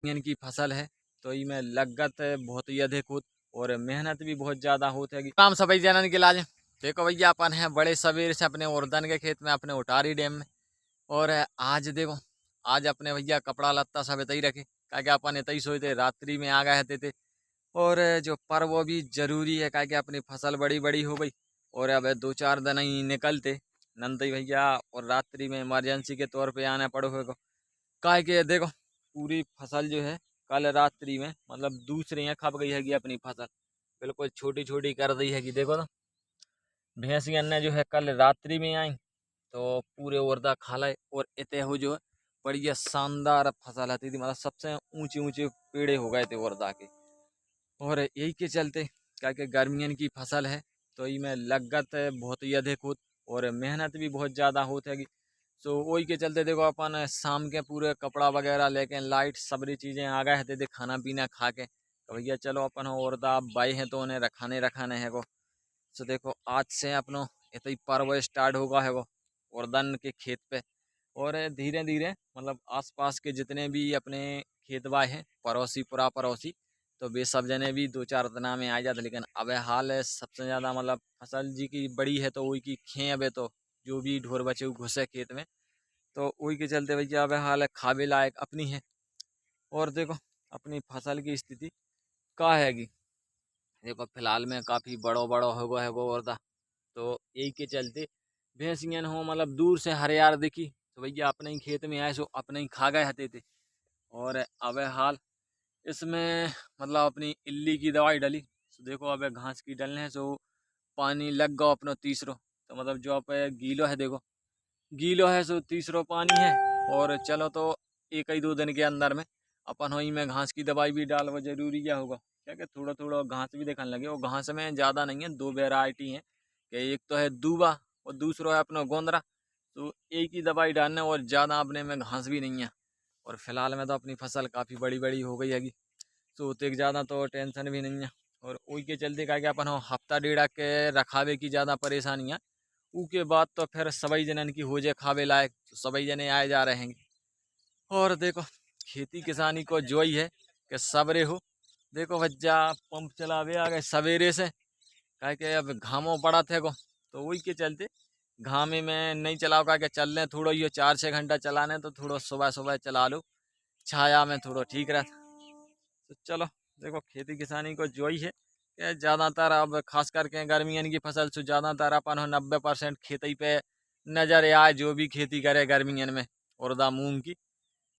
की फसल है तो इमें लागत बहुत ही अधिक होत और मेहनत भी बहुत ज़्यादा होत हैगी। काम सभी जनन के लाजे देखो भैया अपन है बड़े सवेर से अपने उड़दन के खेत में अपने उटारी डैम में और आज देखो आज अपने भैया कपड़ा लत्ता सब इतई रखे क्या कि अपन इतई सोचते रात्रि में आ गए थे और जो पर वो भी जरूरी है क्या कि अपनी फसल बड़ी बड़ी हो गई और अब 2-4 दिन ही निकलते नंदई भैया और रात्रि में इमरजेंसी के तौर पे आना पड़ो होगा काय के देखो पूरी फसल जो है कल रात्रि में मतलब दूसरे यहाँ खप गई हैगी अपनी फसल बिल्कुल छोटी छोटी कर दी हैगी। देखो तो भैंसियन ने जो है कल रात्रि में आई तो पूरे उर्दा खा लाए और इतने हो जो है बढ़िया शानदार फसल आती थी मतलब सबसे ऊंचे ऊंचे पेड़े हो गए थे उर्दा के और यही के चलते क्या कि गर्मियन की फसल है तो इमें लागत बहुत ही अधिक होत और मेहनत भी बहुत ज़्यादा होत हैगी। सो वही के चलते देखो अपन शाम के पूरे कपड़ा वगैरह लेके लाइट सबरी चीज़ें आ गए थे खाना पीना खा के तो भैया चलो अपन और बाई हैं तो उन्हें रखाने रखाने है को। सो देखो आज से अपनो इतना पर्व स्टार्ट होगा है वो उड़दन के खेत पे और धीरे धीरे मतलब आसपास के जितने भी अपने खेत बाय हैं पड़ोसी पुरा पड़ोसी तो वे सब जने भी 2-4 दिन में आ जाते लेकिन अब हाल है सबसे ज़्यादा मतलब फसल जी की बड़ी है तो वही की खे अब तो जो भी ढोर बचे वो घुसे खेत में तो वही के चलते भैया अब हाल है खावे लायक अपनी है। और देखो अपनी फसल की स्थिति का हैगी देखो फिलहाल में काफ़ी बड़ो बड़ो हो गो है वो और तो यही के चलते भैंसियन हो मतलब दूर से हरियार दिखी तो भैया अपने ही खेत में आए सो अपने ही खा गए हते थे और अब हाल इसमें मतलब अपनी इल्ली की दवाई डली तो देखो अब घास की डलने है सो पानी लग गो अपनो तीसरो तो मतलब जो आप गीलो है देखो गीलो है सो तीसरो पानी है और चलो तो एक ही 2 दिन के अंदर में अपन वही में घास की दवाई भी डाल वो जरूरी क्या होगा क्या कि थोड़ा थोड़ा घास भी दिखने लगे और घास में ज़्यादा नहीं है 2 वैरायटी है कि एक तो है दूबा और दूसरा है अपना गोंदरा तो एक ही दवाई डालने और ज़्यादा अपने में घास भी नहीं है। और फिलहाल में तो अपनी फसल काफ़ी बड़ी बड़ी हो गई हैगी तो उतने ज़्यादा तो टेंशन भी नहीं है। और वही के चलते क्या कि अपन हफ्ता डेढ़ के रखावे की ज़्यादा परेशानी है उसके बाद तो फिर सभी जनन की हो जाए खावे लायक तो सभी जने आए जा रहे हैं। और देखो खेती किसानी को जो ही है कि सबरे हो देखो भज्जा पंप चलावे आ गए सवेरे से क्या कि अब घामों पड़ा थे को तो वही के चलते घामे में नहीं चलाओ क्या कि चल रहे थोड़ा ये 4-6 घंटा चलाने तो थोड़ा सुबह सुबह चला लो छाया में थोड़ा ठीक रहता। तो चलो देखो खेती किसानी को जो ही है कि ज़्यादातर अब खास करके गर्मियन की फसल से ज़्यादातर अपन 90% खेती पे नज़र आए जो भी खेती करे गर्मियन में उड़दा मूंग की